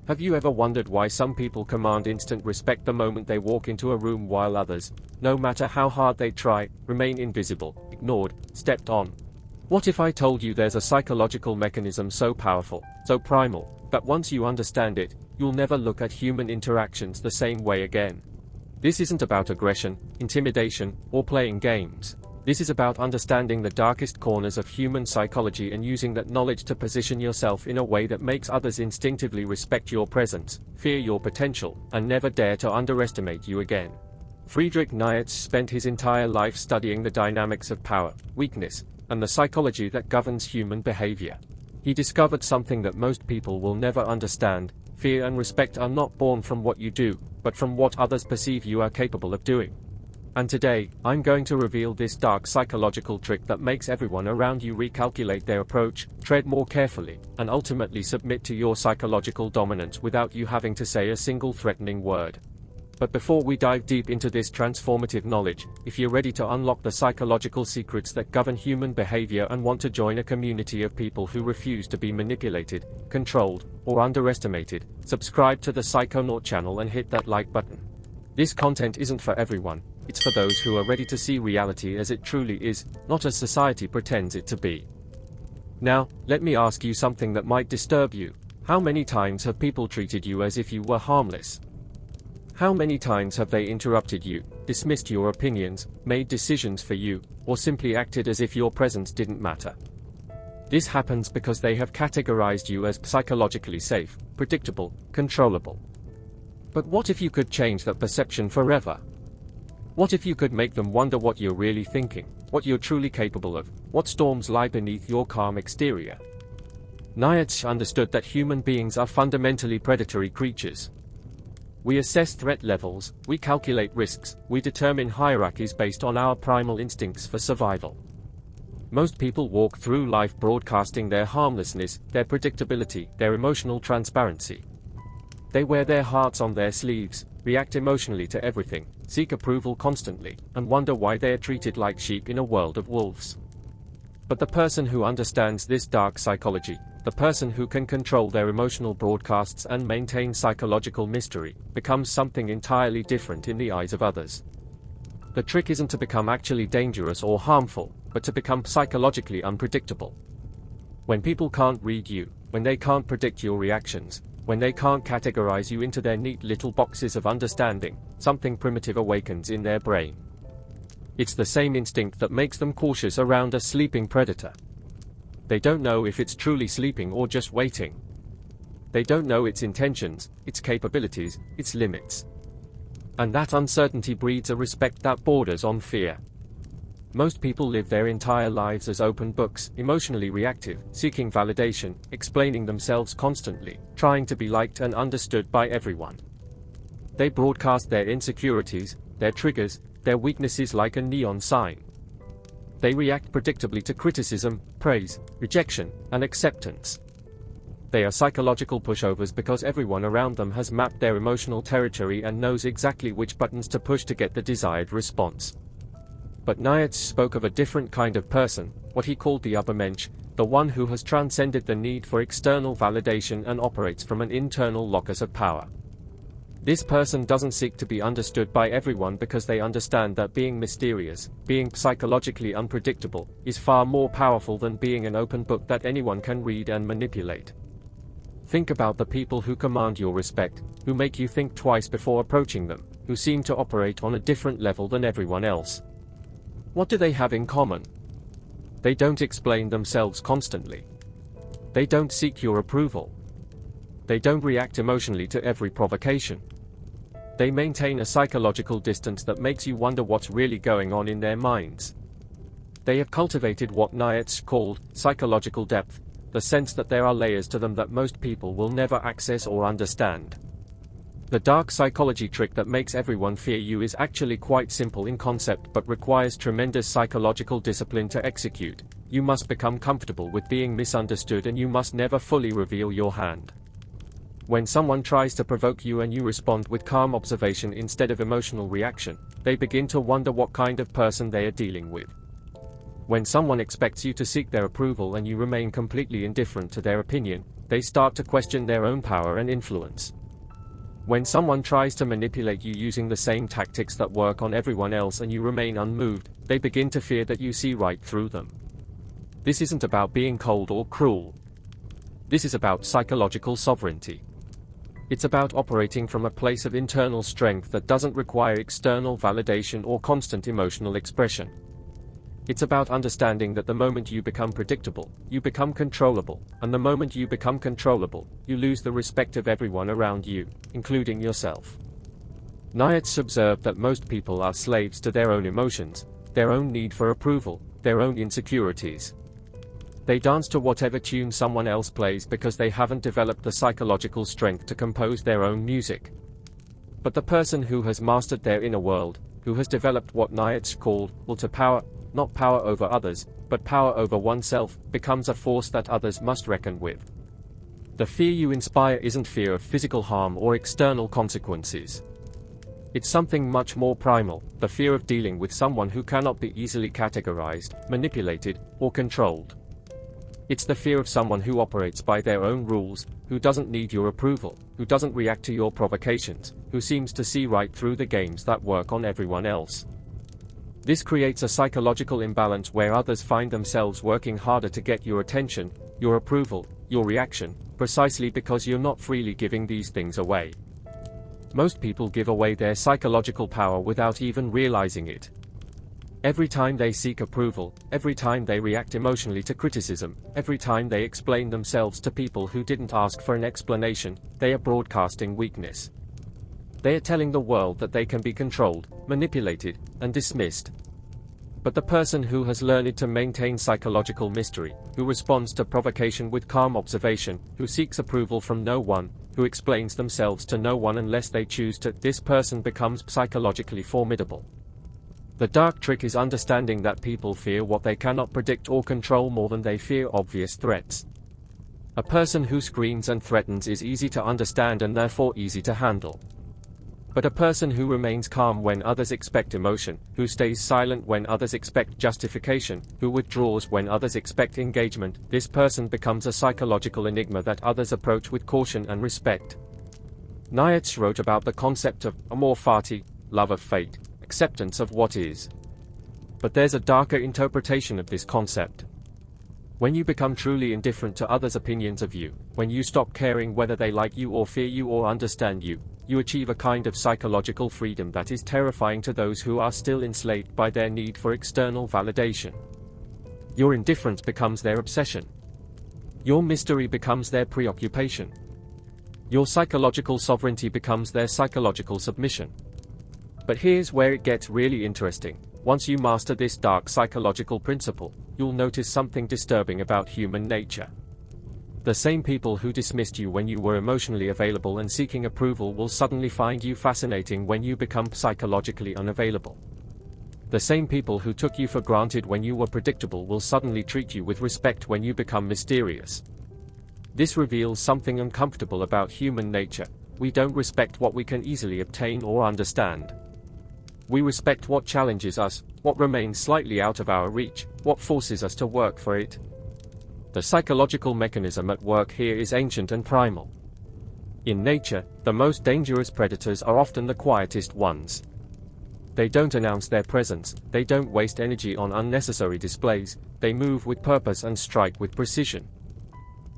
Have you ever wondered why some people command instant respect the moment they walk into a room while others, no matter how hard they try, remain invisible, ignored, stepped on? What if I told you there's a psychological mechanism so powerful, so primal, that once you understand it, you'll never look at human interactions the same way again? This isn't about aggression, intimidation, or playing games. This is about understanding the darkest corners of human psychology and using that knowledge to position yourself in a way that makes others instinctively respect your presence, fear your potential, and never dare to underestimate you again. Friedrich Nietzsche spent his entire life studying the dynamics of power, weakness, and the psychology that governs human behavior. He discovered something that most people will never understand: fear and respect are not born from what you do, but from what others perceive you are capable of doing. And today, I'm going to reveal this dark psychological trick that makes everyone around you recalculate their approach, tread more carefully, and ultimately submit to your psychological dominance without you having to say a single threatening word. But before we dive deep into this transformative knowledge, if you're ready to unlock the psychological secrets that govern human behavior and want to join a community of people who refuse to be manipulated, controlled, or underestimated, subscribe to the Psychonaut channel and hit that like button. This content isn't for everyone. It's for those who are ready to see reality as it truly is, not as society pretends it to be. Now, let me ask you something that might disturb you. How many times have people treated you as if you were harmless? How many times have they interrupted you, dismissed your opinions, made decisions for you, or simply acted as if your presence didn't matter? This happens because they have categorized you as psychologically safe, predictable, controllable. But what if you could change that perception forever? What if you could make them wonder what you're really thinking, what you're truly capable of, what storms lie beneath your calm exterior? Nietzsche understood that human beings are fundamentally predatory creatures. We assess threat levels, we calculate risks, we determine hierarchies based on our primal instincts for survival. Most people walk through life broadcasting their harmlessness, their predictability, their emotional transparency. They wear their hearts on their sleeves, react emotionally to everything, seek approval constantly, and wonder why they are treated like sheep in a world of wolves. But the person who understands this dark psychology, the person who can control their emotional broadcasts and maintain psychological mystery, becomes something entirely different in the eyes of others. The trick isn't to become actually dangerous or harmful, but to become psychologically unpredictable. When people can't read you, when they can't predict your reactions, when they can't categorize you into their neat little boxes of understanding, something primitive awakens in their brain. It's the same instinct that makes them cautious around a sleeping predator. They don't know if it's truly sleeping or just waiting. They don't know its intentions, its capabilities, its limits. And that uncertainty breeds a respect that borders on fear. Most people live their entire lives as open books, emotionally reactive, seeking validation, explaining themselves constantly, trying to be liked and understood by everyone. They broadcast their insecurities, their triggers, their weaknesses like a neon sign. They react predictably to criticism, praise, rejection, and acceptance. They are psychological pushovers because everyone around them has mapped their emotional territory and knows exactly which buttons to push to get the desired response. But Nietzsche spoke of a different kind of person, what he called the Übermensch, the one who has transcended the need for external validation and operates from an internal locus of power. This person doesn't seek to be understood by everyone because they understand that being mysterious, being psychologically unpredictable, is far more powerful than being an open book that anyone can read and manipulate. Think about the people who command your respect, who make you think twice before approaching them, who seem to operate on a different level than everyone else. What do they have in common? They don't explain themselves constantly. They don't seek your approval. They don't react emotionally to every provocation. They maintain a psychological distance that makes you wonder what's really going on in their minds. They have cultivated what Nietzsche called psychological depth, the sense that there are layers to them that most people will never access or understand. The dark psychology trick that makes everyone fear you is actually quite simple in concept but requires tremendous psychological discipline to execute. You must become comfortable with being misunderstood and you must never fully reveal your hand. When someone tries to provoke you and you respond with calm observation instead of emotional reaction, they begin to wonder what kind of person they are dealing with. When someone expects you to seek their approval and you remain completely indifferent to their opinion, they start to question their own power and influence. When someone tries to manipulate you using the same tactics that work on everyone else and you remain unmoved, they begin to fear that you see right through them. This isn't about being cold or cruel. This is about psychological sovereignty. It's about operating from a place of internal strength that doesn't require external validation or constant emotional expression. It's about understanding that the moment you become predictable, you become controllable, and the moment you become controllable, you lose the respect of everyone around you, including yourself. Nietzsche observed that most people are slaves to their own emotions, their own need for approval, their own insecurities. They dance to whatever tune someone else plays because they haven't developed the psychological strength to compose their own music. But the person who has mastered their inner world, who has developed what Nietzsche called will to power, not power over others, but power over oneself, becomes a force that others must reckon with. The fear you inspire isn't fear of physical harm or external consequences. It's something much more primal, the fear of dealing with someone who cannot be easily categorized, manipulated, or controlled. It's the fear of someone who operates by their own rules, who doesn't need your approval, who doesn't react to your provocations, who seems to see right through the games that work on everyone else. This creates a psychological imbalance where others find themselves working harder to get your attention, your approval, your reaction, precisely because you're not freely giving these things away. Most people give away their psychological power without even realizing it. Every time they seek approval, every time they react emotionally to criticism, every time they explain themselves to people who didn't ask for an explanation, they are broadcasting weakness. They are telling the world that they can be controlled, manipulated, and dismissed. But the person who has learned to maintain psychological mystery, who responds to provocation with calm observation, who seeks approval from no one, who explains themselves to no one unless they choose to, this person becomes psychologically formidable. The dark trick is understanding that people fear what they cannot predict or control more than they fear obvious threats. A person who screams and threatens is easy to understand and therefore easy to handle. But a person who remains calm when others expect emotion, who stays silent when others expect justification, who withdraws when others expect engagement, this person becomes a psychological enigma that others approach with caution and respect. Nietzsche wrote about the concept of amor fati, love of fate, acceptance of what is. But there's a darker interpretation of this concept. When you become truly indifferent to others' opinions of you, when you stop caring whether they like you or fear you or understand you, you achieve a kind of psychological freedom that is terrifying to those who are still enslaved by their need for external validation. Your indifference becomes their obsession. Your mystery becomes their preoccupation. Your psychological sovereignty becomes their psychological submission. But here's where it gets really interesting. Once you master this dark psychological principle, you'll notice something disturbing about human nature. The same people who dismissed you when you were emotionally available and seeking approval will suddenly find you fascinating when you become psychologically unavailable. The same people who took you for granted when you were predictable will suddenly treat you with respect when you become mysterious. This reveals something uncomfortable about human nature. We don't respect what we can easily obtain or understand. We respect what challenges us, what remains slightly out of our reach, what forces us to work for it. The psychological mechanism at work here is ancient and primal. In nature, the most dangerous predators are often the quietest ones. They don't announce their presence, they don't waste energy on unnecessary displays, they move with purpose and strike with precision.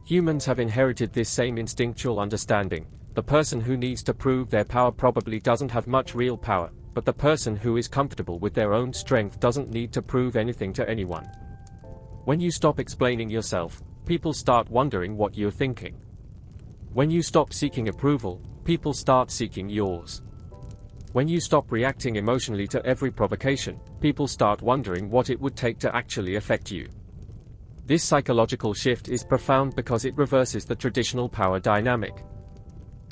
Humans have inherited this same instinctual understanding. The person who needs to prove their power probably doesn't have much real power, but the person who is comfortable with their own strength doesn't need to prove anything to anyone. When you stop explaining yourself, people start wondering what you're thinking. When you stop seeking approval, people start seeking yours. When you stop reacting emotionally to every provocation, people start wondering what it would take to actually affect you. This psychological shift is profound because it reverses the traditional power dynamic.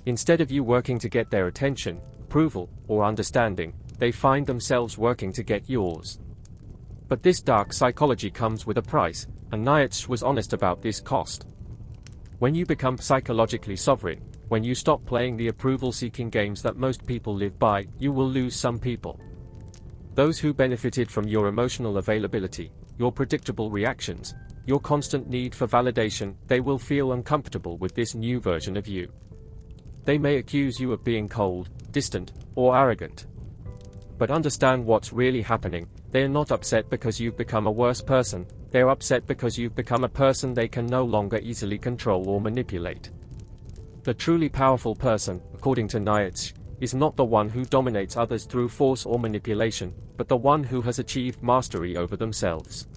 Instead of you working to get their attention, approval, or understanding, they find themselves working to get yours. But this dark psychology comes with a price, and Nietzsche was honest about this cost. When you become psychologically sovereign, when you stop playing the approval-seeking games that most people live by, you will lose some people. Those who benefited from your emotional availability, your predictable reactions, your constant need for validation, they will feel uncomfortable with this new version of you. They may accuse you of being cold, distant, or arrogant. But understand what's really happening. They're not upset because you've become a worse person, they're upset because you've become a person they can no longer easily control or manipulate. The truly powerful person, according to Nietzsche, is not the one who dominates others through force or manipulation, but the one who has achieved mastery over themselves.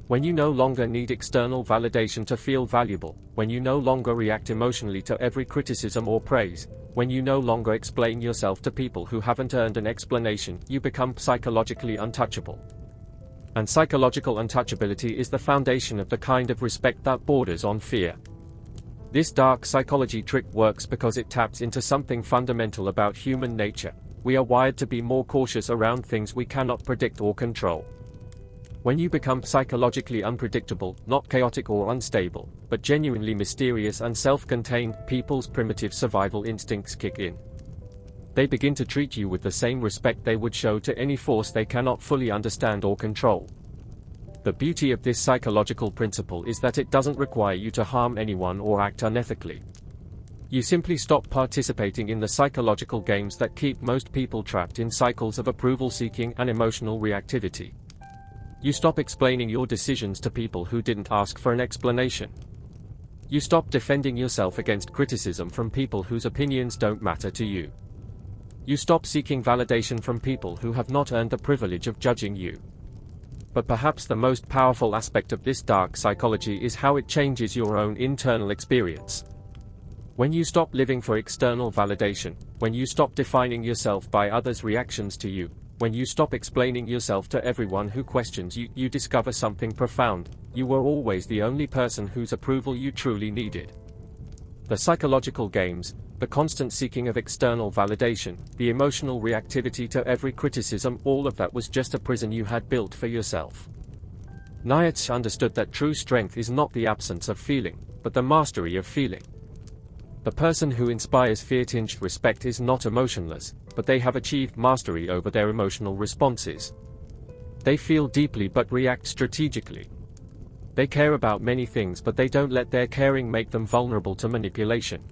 When you no longer need external validation to feel valuable, when you no longer react emotionally to every criticism or praise, when you no longer explain yourself to people who haven't earned an explanation, you become psychologically untouchable. And psychological untouchability is the foundation of the kind of respect that borders on fear. This dark psychology trick works because it taps into something fundamental about human nature. We are wired to be more cautious around things we cannot predict or control. When you become psychologically unpredictable, not chaotic or unstable, but genuinely mysterious and self-contained, people's primitive survival instincts kick in. They begin to treat you with the same respect they would show to any force they cannot fully understand or control. The beauty of this psychological principle is that it doesn't require you to harm anyone or act unethically. You simply stop participating in the psychological games that keep most people trapped in cycles of approval seeking and emotional reactivity. You stop explaining your decisions to people who didn't ask for an explanation. You stop defending yourself against criticism from people whose opinions don't matter to you. You stop seeking validation from people who have not earned the privilege of judging you. But perhaps the most powerful aspect of this dark psychology is how it changes your own internal experience. When you stop living for external validation, when you stop defining yourself by others' reactions to you, when you stop explaining yourself to everyone who questions you, you discover something profound. You were always the only person whose approval you truly needed. The psychological games, the constant seeking of external validation, the emotional reactivity to every criticism, all of that was just a prison you had built for yourself. Nietzsche understood that true strength is not the absence of feeling, but the mastery of feeling. The person who inspires fear-tinged respect is not emotionless, but they have achieved mastery over their emotional responses. They feel deeply but react strategically. They care about many things, but they don't let their caring make them vulnerable to manipulation.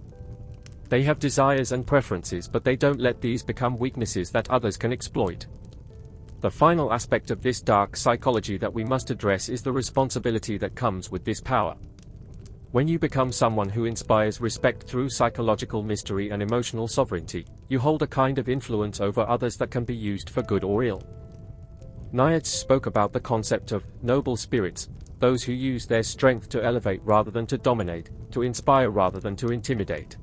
They have desires and preferences, but they don't let these become weaknesses that others can exploit. The final aspect of this dark psychology that we must address is the responsibility that comes with this power. When you become someone who inspires respect through psychological mystery and emotional sovereignty, you hold a kind of influence over others that can be used for good or ill. Nietzsche spoke about the concept of noble spirits, those who use their strength to elevate rather than to dominate, to inspire rather than to intimidate.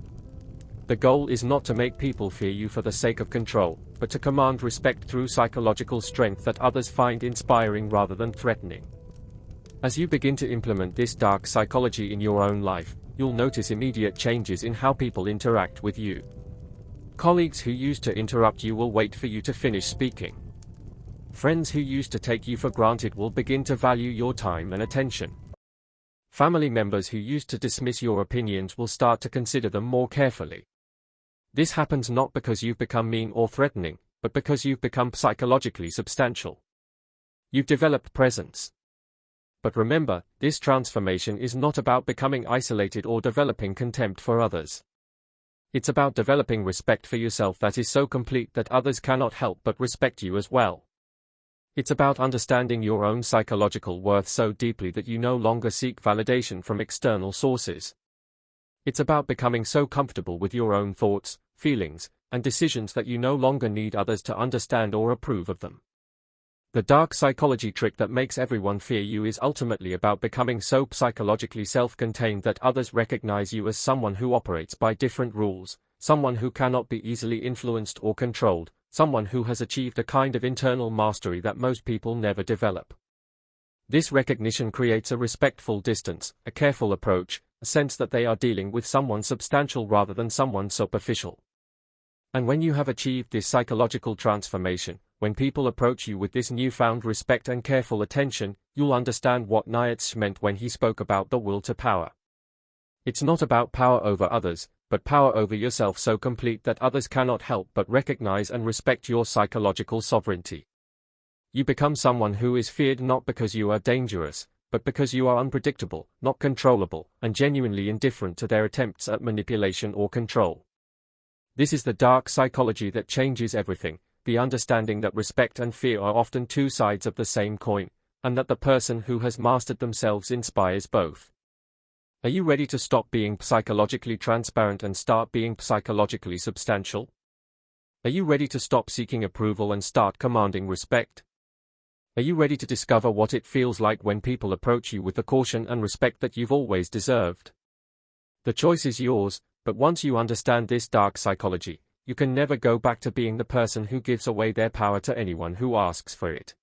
The goal is not to make people fear you for the sake of control, but to command respect through psychological strength that others find inspiring rather than threatening. As you begin to implement this dark psychology in your own life, you'll notice immediate changes in how people interact with you. Colleagues who used to interrupt you will wait for you to finish speaking. Friends who used to take you for granted will begin to value your time and attention. Family members who used to dismiss your opinions will start to consider them more carefully. This happens not because you've become mean or threatening, but because you've become psychologically substantial. You've developed presence. But remember, this transformation is not about becoming isolated or developing contempt for others. It's about developing respect for yourself that is so complete that others cannot help but respect you as well. It's about understanding your own psychological worth so deeply that you no longer seek validation from external sources. It's about becoming so comfortable with your own thoughts, feelings, and decisions that you no longer need others to understand or approve of them. The dark psychology trick that makes everyone fear you is ultimately about becoming so psychologically self-contained that others recognize you as someone who operates by different rules, someone who cannot be easily influenced or controlled, someone who has achieved a kind of internal mastery that most people never develop. This recognition creates a respectful distance, a careful approach, a sense that they are dealing with someone substantial rather than someone superficial. And when you have achieved this psychological transformation, when people approach you with this newfound respect and careful attention, you'll understand what Nietzsche meant when he spoke about the will to power. It's not about power over others, but power over yourself so complete that others cannot help but recognize and respect your psychological sovereignty. You become someone who is feared not because you are dangerous, but because you are unpredictable, not controllable, and genuinely indifferent to their attempts at manipulation or control. This is the dark psychology that changes everything, the understanding that respect and fear are often two sides of the same coin, and that the person who has mastered themselves inspires both. Are you ready to stop being psychologically transparent and start being psychologically substantial? Are you ready to stop seeking approval and start commanding respect? Are you ready to discover what it feels like when people approach you with the caution and respect that you've always deserved? The choice is yours, but once you understand this dark psychology, you can never go back to being the person who gives away their power to anyone who asks for it.